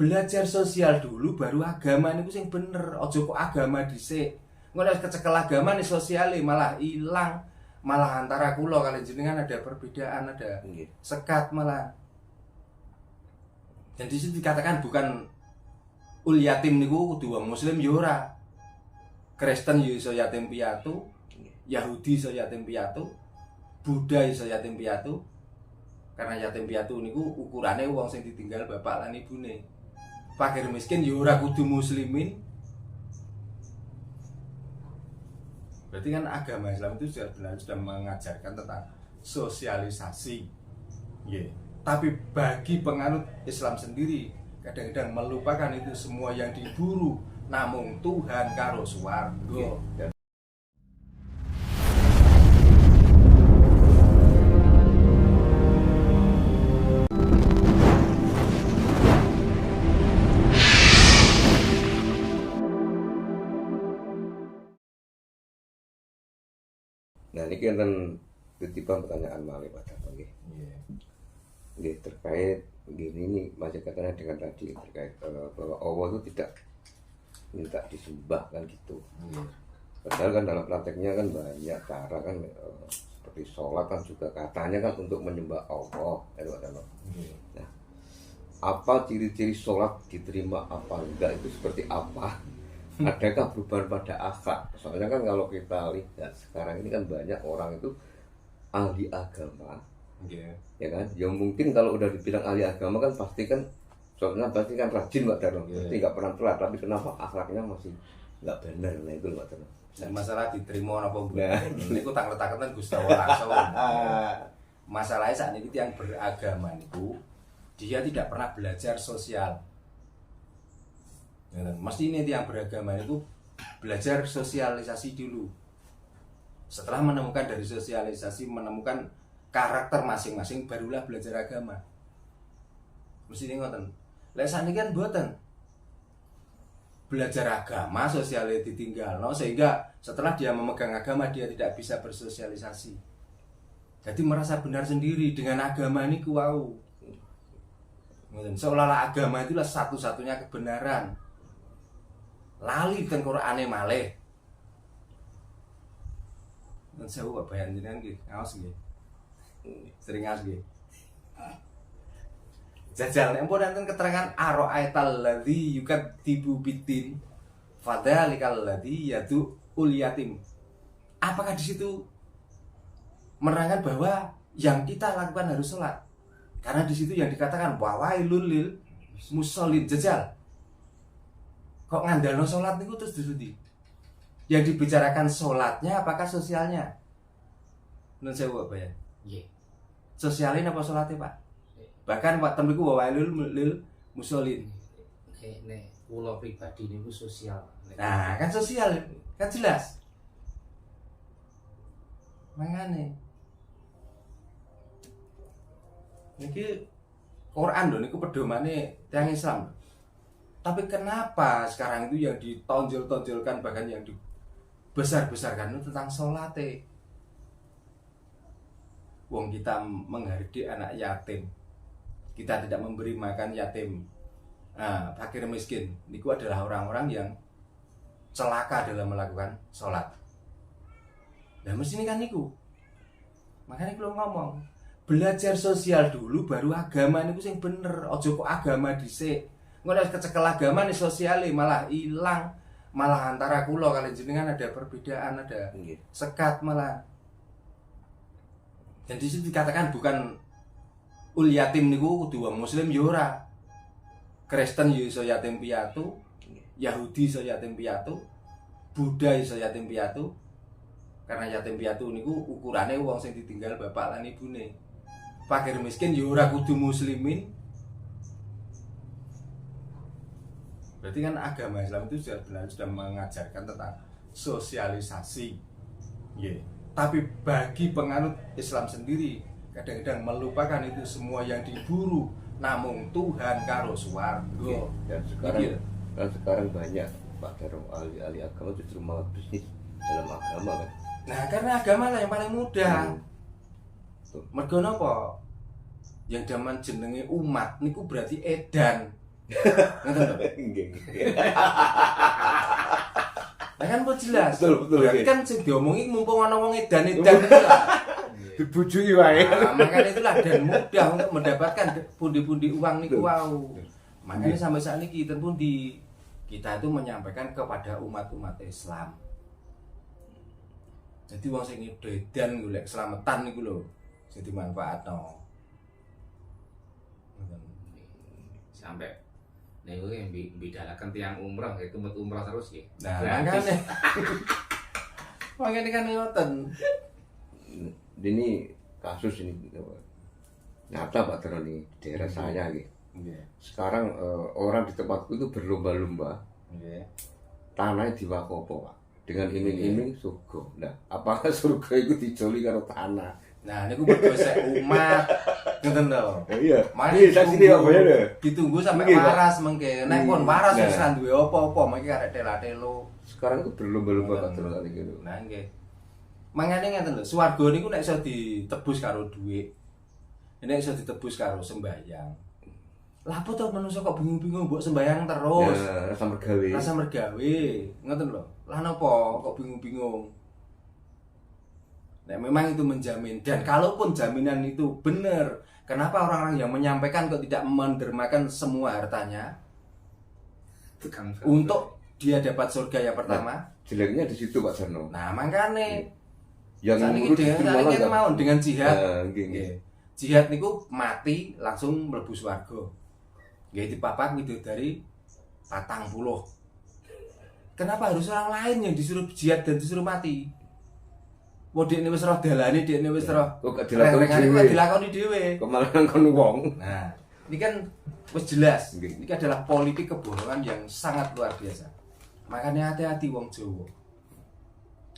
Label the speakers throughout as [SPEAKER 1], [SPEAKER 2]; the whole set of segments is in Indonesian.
[SPEAKER 1] belajar sosial dulu baru agama niku sing bener. Ojo kok agama dhisik. Engko nek kecekel agama nih sosiale malah ilang. Malah antara kula kali jenengan ada perbedaan, ada sekat malah. Dan di situ dikatakan bukan ul yatim niku kudu wong muslim ya ora. Kristen ya iso yatim piatu, Yahudi iso yatim piatu, Buddha iso yatim piatu. Karena yatim piatu niku ukurane wong sing ditinggal bapak lan ibune. Fakir miskin ya ora kudu muslimin. Berarti kan agama Islam itu sudah mengajarkan tentang sosialisasi. Yeah. Tapi bagi penganut Islam sendiri kadang-kadang melupakan itu semua yang diburu namung Tuhan karo swarga. Yeah.
[SPEAKER 2] Nah, ini kan kutipan pertanyaan malih Pak Darto nggih. Nggih, terkait gini nih masih katanya dengan tadi terkait bahwa Allah itu tidak minta disembah kan gitu. Padahal kan dalam prakteknya kan banyak cara kan seperti sholat kan juga katanya kan untuk menyembah Allah ya Pak Darto. Nah, apa ciri-ciri sholat diterima apa enggak itu seperti apa? Adakah perubahan pada akhlak? Soalnya kan kalau kita lihat sekarang ini kan banyak orang itu ahli agama, ya kan? Yang mungkin kalau udah dibilang ahli agama kan pasti kan, soalnya pasti kan rajin Pak Darto, pasti nggak pernah telat. Tapi kenapa akhlaknya masih nggak benar? Nah itu Pak Darto.
[SPEAKER 1] Masalah diterima apa enggak? Ini aku tak letakkan Gusti Allah langsung. Masalahnya saat ini yang beragama itu dia tidak pernah belajar sosial. Mesti ini yang beragama itu belajar sosialisasi dulu. Setelah menemukan dari sosialisasi, menemukan karakter masing-masing, barulah belajar agama. Mesti ini ngoten. Lek sakniki kan mboten. Belajar agama, sosialnya ditinggal, sehingga setelah dia memegang agama dia tidak bisa bersosialisasi. Jadi merasa benar sendiri dengan agama ini kuau. Seolah-olah agama itulah satu-satunya kebenaran. Lali kan Qur'ane malih. Dan saya kok bayan jenengan nggih, ngaos nggih. Sering ngaos nggih. Jajal nek pun enten keterangan ara'aital ladzi yukadzibu biddin fadzalikal ladzi yadu ul yatim. Apakah di situ menerangkan bahwa yang kita lakukan harus sholat? Karena di situ yang dikatakan wawailul lil musallin. Jajal. Kok ngandalno sholat niku terus diruti? Yang dibicarakan sholatnya apakah sosialnya? Nun sewu apa ya?
[SPEAKER 3] Nggih.
[SPEAKER 1] Sosialin apa sholatnya Pak? Bahkan Pak tembiku wawailul lil musallin.
[SPEAKER 3] Nek kula pribadi niku sosial.
[SPEAKER 1] Nah, kan sosial, kan jelas. Mangane. Niki Quran lho niku pedomane tiyang Islam. Tapi kenapa sekarang itu yang ditonjol-tonjolkan bahkan yang dibesar-besarkan itu tentang sholat? Wong kita menghardik anak yatim, kita tidak memberi makan yatim, fakir miskin. Niku adalah orang-orang yang celaka dalam melakukan sholat. Nah mesti ini kan niku. Makanya kalau ngomong belajar sosial dulu baru agama niku sing bener. Ojo kok agama dhisik. Engko nek kecekel agama nih sosiale malah ilang. Malah antara kula kali jenengan ada perbedaan, ada sekat malah. Dan di situ dikatakan bukan ul yatim niku kudu wong muslim ya ora. Kristen ya iso yatim piatu, Yahudi iso yatim piatu, Buddha iso yatim piatu. Karena yatim piatu niku ukurane wong sing ditinggal bapak lan ibune. Fakir miskin ya ora kudu muslimin. Berarti kan agama Islam itu sudah mengajarkan tentang sosialisasi. Yeah. Tapi bagi penganut Islam sendiri kadang-kadang melupakan itu semua yang diburu namung Tuhan karo swarga.
[SPEAKER 2] Yeah. Dan sekarang banyak Pak Darto ahli agama justru malah bisnis dalam agama kan.
[SPEAKER 1] Nah, karena agama lah yang paling mudah. Mergo napa? Yang zaman jenenge umat niku berarti edan. Ngoten lho.
[SPEAKER 2] Nggih.
[SPEAKER 1] Lah kan kok jelas.
[SPEAKER 2] Betul,
[SPEAKER 1] Berarti
[SPEAKER 2] nggih.
[SPEAKER 1] kan sing diomongi mumpung ana wong edan-edan itu lah.
[SPEAKER 2] Dibujuki wae.
[SPEAKER 1] Nah, makanya itulah dan mudah untuk mendapatkan pundi-pundi uang niku wau. Makanya sampai saat ini kita pun kita itu menyampaikan kepada umat-umat Islam. Jadi wong sing edan golek keselamatan niku lho, jadi manfaatno.
[SPEAKER 3] Sampai niku yang bidalakan tiang umroh itu buat umroh terus ya.
[SPEAKER 1] Nah, makanya makanya kan ngoten.
[SPEAKER 2] Ini kasus ini nyata Pak Darno di daerah saya gitu. Sekarang orang di tempatku itu berlomba-lomba tanahnya diwakopo Pak dengan iming-iming surga. Nah, apakah surga itu dijoli karo tanah?
[SPEAKER 1] Nah, niku berdosek umat, ngoten lho.
[SPEAKER 2] Oh iya.
[SPEAKER 1] Mari
[SPEAKER 2] Ini saksi dia apa ya?
[SPEAKER 1] ditunggu sampai
[SPEAKER 2] Nggih, Pak.
[SPEAKER 1] waras mengke. Nek pun waras
[SPEAKER 2] Nah.
[SPEAKER 1] wis ra duwe apa-apa, mengke karek tela-telo.
[SPEAKER 2] Sekarang itu berlomba-lomba Pak Darno kali gitu.
[SPEAKER 1] Nah, nggih. Mangane ngeten lho, swarga niku nek iso ditebus karo dhuwit. Nek iso ditebus karo sembahyang. Lah apa to manusa kok bingung-bingung mbok sembahyang terus.
[SPEAKER 2] Ya, rasa mergawe.
[SPEAKER 1] Rasa mergawe, ngoten lho. Lah napa kok bingung-bingung? Nek memang itu menjamin dan kalaupun jaminan itu benar, kenapa orang-orang yang menyampaikan kok tidak mendermakan semua hartanya
[SPEAKER 3] Tukang
[SPEAKER 1] untuk dia dapat surga yang pertama?
[SPEAKER 2] Jeleknya di situ Pak Darno.
[SPEAKER 1] Nah, makane
[SPEAKER 2] Yang
[SPEAKER 1] saat ini
[SPEAKER 2] ngurus
[SPEAKER 1] dengan
[SPEAKER 2] itu
[SPEAKER 1] saat
[SPEAKER 2] malah
[SPEAKER 1] ini
[SPEAKER 2] nggak-
[SPEAKER 1] mau dengan jihad.
[SPEAKER 2] Nggih, nggih.
[SPEAKER 1] Nggih. Jihad niku mati langsung mlebu swarga. Nggih dipapak widodari 40. Kenapa harus orang lain yang disuruh jihad dan disuruh mati? Wong dekne wis roh dalane, dekne wis roh.
[SPEAKER 2] Kok gak dilakoni
[SPEAKER 1] reng-rengane
[SPEAKER 2] dhewe?
[SPEAKER 1] kok dilakoni dhewe.
[SPEAKER 2] Kok malah ngangkon wong.
[SPEAKER 1] Nah, ini kan wis jelas.
[SPEAKER 2] Nggih.
[SPEAKER 1] Ini adalah politik kebohongan yang sangat luar biasa. Makanya hati-hati wong Jawa.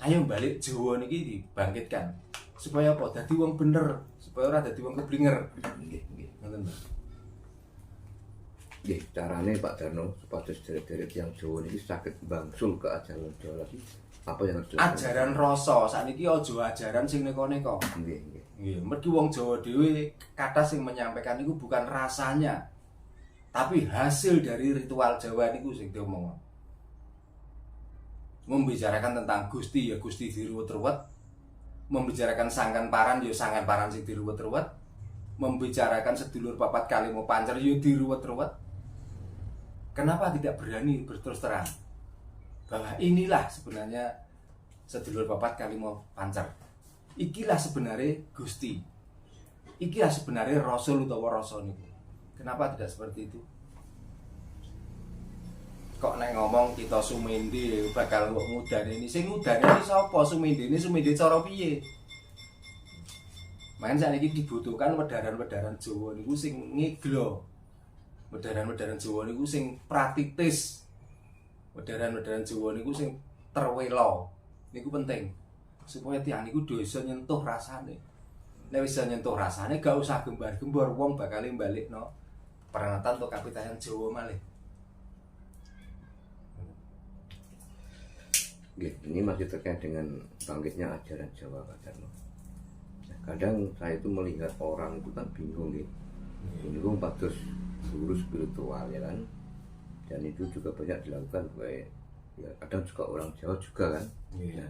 [SPEAKER 1] Ayo balik Jawa niki dibangkitkan. Supaya apa? Dadi wong bener, supaya ora dadi wong keblinger.
[SPEAKER 2] Nggih, nggih.
[SPEAKER 1] Ngoten, Mbak.
[SPEAKER 2] Nggih, carane Pak Darno supados derek-derek yang Jawa niki saged bangsul ke ajaran Jawa lagi. Apa yang harus dilakukan?
[SPEAKER 1] Ajaran rasa sakniki aja ajaran sing neka-neka.
[SPEAKER 2] Nggih, nggih.
[SPEAKER 1] Nggih, mergi wong Jawa dhewe kata sing menyampaikan niku bukan rasanya, tapi hasil dari ritual Jawa niku sing diomong. Membicarakan tentang Gusti ya Gusti diruwet-ruwet, membicarakan sangkan paran ya sangkan paran sing diruwet-ruwet, membicarakan sedulur papat kalimo pancer ya diruwet-ruwet. Kenapa tidak berani berterus terang bahwa inilah sebenarnya sedulur papat kalimo pancer? Ikilah sebenarnya Gusti. Ikilah sebenarnya Rasul utawa Rasa niku. Kenapa tidak seperti itu? Kok nek ngomong kita sumende bakal kok ngudane ini. Sing ngudane iki sapa? Sumende ini sumende cara piye? Main sakniki dibutuhkan wedaran-wedaran Jawa niku sing ngeglo. Wedaran-wedaran Jawa niku sing praktis. Wedaran-wedaran Jawa niku sing terwelo. Niku penting. Supaya tiyang niku bisa nyentuh rasane. Nek wis nyentuh rasane gak usah gembar-gembor wong bakal balikno peranatan untuk kapitayan Jawa malih.
[SPEAKER 2] Nggih, ini masih terkait dengan bangkitnya ajaran Jawa Pak Darno. Nah, kadang saya itu melihat orang itu kan bingung nih. Bingung pados guru spiritual ya kan. Dan itu juga banyak dilakukan oleh ya kadang juga orang Jawa juga kan.
[SPEAKER 1] Iya.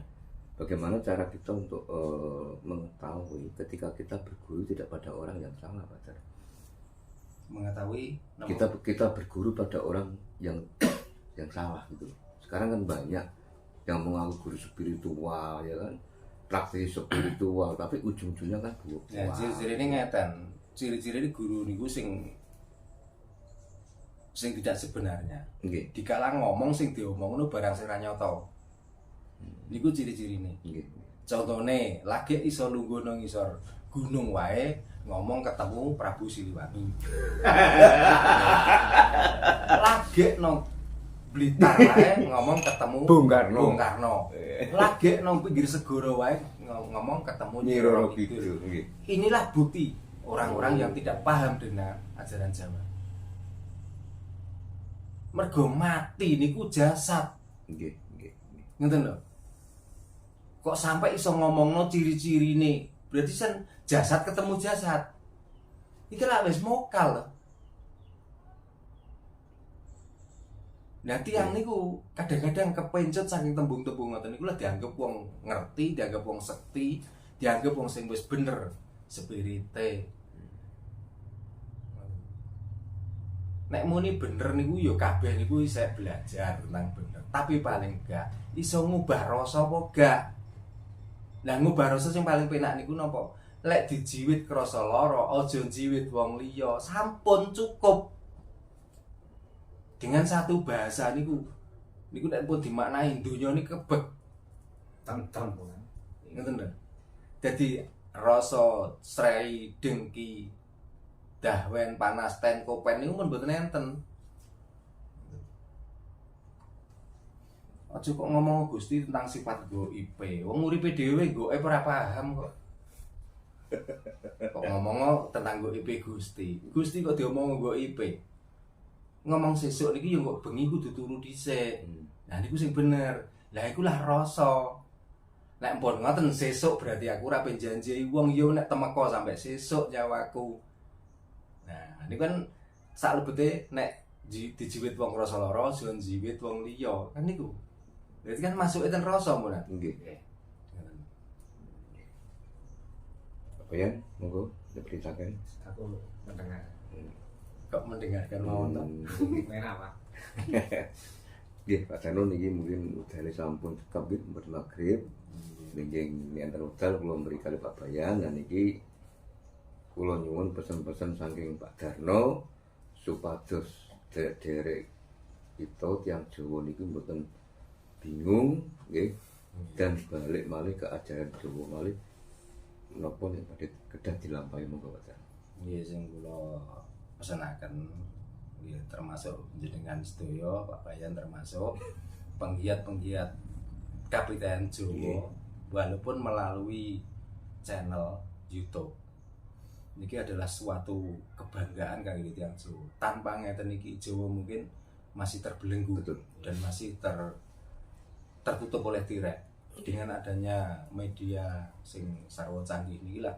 [SPEAKER 2] Bagaimana cara kita untuk mengetahui ketika kita berguru tidak pada orang yang salah Pak Darno?
[SPEAKER 1] Mengetahui
[SPEAKER 2] Kita berguru pada orang yang salah gitu. Sekarang kan banyak yang mengaku guru spiritual ya kan, praktisi spiritual tapi ujung-ujungnya kan buruk.
[SPEAKER 1] ya ciri-ciri ini ngeten. Ciri-ciri ini guru niku sing tidak sebenarnya.
[SPEAKER 2] Nggih,
[SPEAKER 1] Dikala ngomong sing diomongno barang sing ra nyata. Niku ciri-cirine.
[SPEAKER 2] nggih.
[SPEAKER 1] Contone, lagi iso lungguh nang ngisor gunung wae ngomong ketemu Prabu Siliwangi. Lagi nang Blitar wae ngomong ketemu
[SPEAKER 2] Bung Karno.
[SPEAKER 1] Bung Karno. Lagi nang pinggir segara wae ngomong ketemu
[SPEAKER 2] Nyi Roro Kidul. Nggih.
[SPEAKER 1] Inilah bukti orang-orang yang tidak paham dengan ajaran Jawa. Mergo mati niku jasad.
[SPEAKER 2] Nggih, nggih.
[SPEAKER 1] Ngoten lho. Kok sampai iso ngomongno ciri-cirine? Berarti sen jasad ketemu jasad. Iki lah wis mokal lho. Nah tiyang niku kadang-kadang kepencet saking tembung-tembung ngoten niku lah dianggap wong ngerti, dianggap wong sekti, dianggap wong sing wis bener spirite. Nek muni bener niku ya kabeh niku isih belajar tentang bener. Tapi paling gak iso ngubah rasa apa gak. Lah ngubah rasa sing paling penak niku napa? Lek dijiwit krasa lara, aja jiwit wong liya. Sampun cukup. Dengan satu bahasa niku nek pun dimaknai donya niki kebek
[SPEAKER 3] tentrem kan.
[SPEAKER 1] ngoten lho. Dadi rasa srei dengki dahwen panas ten kopen niku pun mboten enten. Aja kok ngomong Gusti tentang sifat gaib. Wong uripe dhewe gaib ora paham kok. Kok ngomong tentang gaib Gusti. Gusti kok diomong gaib. Ngomong sesuk niki yo kok bengi kudu turu dhisik. Nah niku sing bener. Lah iku lah rasa. Nek pun ngoten sesuk berarti aku ora penjanji wong yo nek temeka sampai sesuk nyawaku. Nah, niku kan salebete nek dijiwit wong rasa lara, jan jiwit wong liya. Kan niku. Berarti kan masuk eten rasa mun.
[SPEAKER 2] Nggih. Apa ya? Monggo diceritakan.
[SPEAKER 3] Aku mendengar.
[SPEAKER 1] Kok mendengarkan mawon to.
[SPEAKER 3] Main apa?
[SPEAKER 2] Nggih, Pak Dano niki mungkin udane sampun cekap nggih mboten magrib. Nggih niatan wekdal kula mberi kali Pak Bayan lan niki kula nyuwun pesen-pesen saking Pak Darno supados derek-derek kita tiyang Jawa niku mboten bingung nggih dan balik malih ke ajaran Jawa malih menapa nek badhe kedah dilampahi monggo Pak Darno.
[SPEAKER 1] Nggih sing kula pesenaken ya termasuk jenengan sedaya Pak Bayan termasuk penggiat-penggiat Kapiten Jawa walaupun melalui channel YouTube. Niki adalah suatu kebanggaan kangge tiyang Jawa. Tanpa ngeten niki Jawa mungkin masih terbelenggu dan masih tertutup oleh tirai. Dengan adanya media sing sarwa canggih niki lah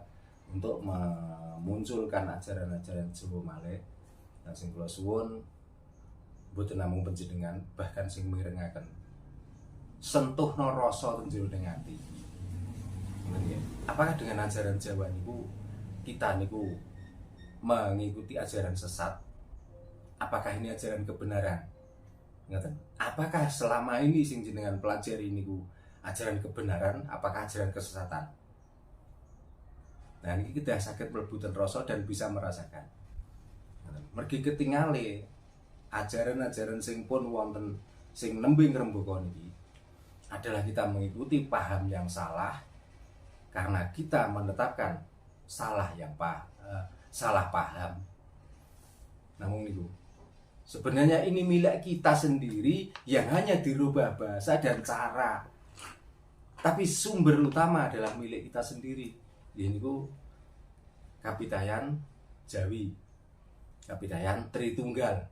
[SPEAKER 1] untuk memunculkan ajaran-ajaran Jawa malih. Nah sing kula suwun mboten namung panjenengan bahkan sing mirengaken sentuhno rasa teng jero ati. Apakah dengan ajaran Jawa niku kita niku mengikuti ajaran sesat? Apakah ini ajaran kebenaran? Ngoten. Apakah selama ini sing jenengan pelajari niku ajaran kebenaran, apakah ajaran kesesatan? Nah ini kita sakit melebutan rasa dan bisa merasakan. Mergi ketingale ajaran-ajaran sing pun wonten sing nembe ngrembaka niki adalah kita mengikuti paham yang salah karena kita menetapkan salah paham. Namun niku sebenarnya ini milik kita sendiri yang hanya dirubah bahasa dan cara. Tapi sumber utama adalah milik kita sendiri. Ini ku Kapitayan Jawi, Kapitayan Tritunggal.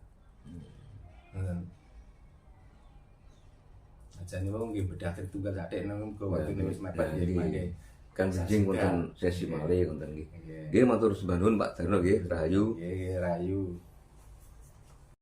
[SPEAKER 1] Aja niku nggih bedah Tritunggal sakdek nang waktu wis mepet nggih.
[SPEAKER 2] Kan njing wonten sesi malih wonten nggih. Nggih matur sembah nuwun Pak Darno nggih, rahayu.
[SPEAKER 1] Nggih rahayu.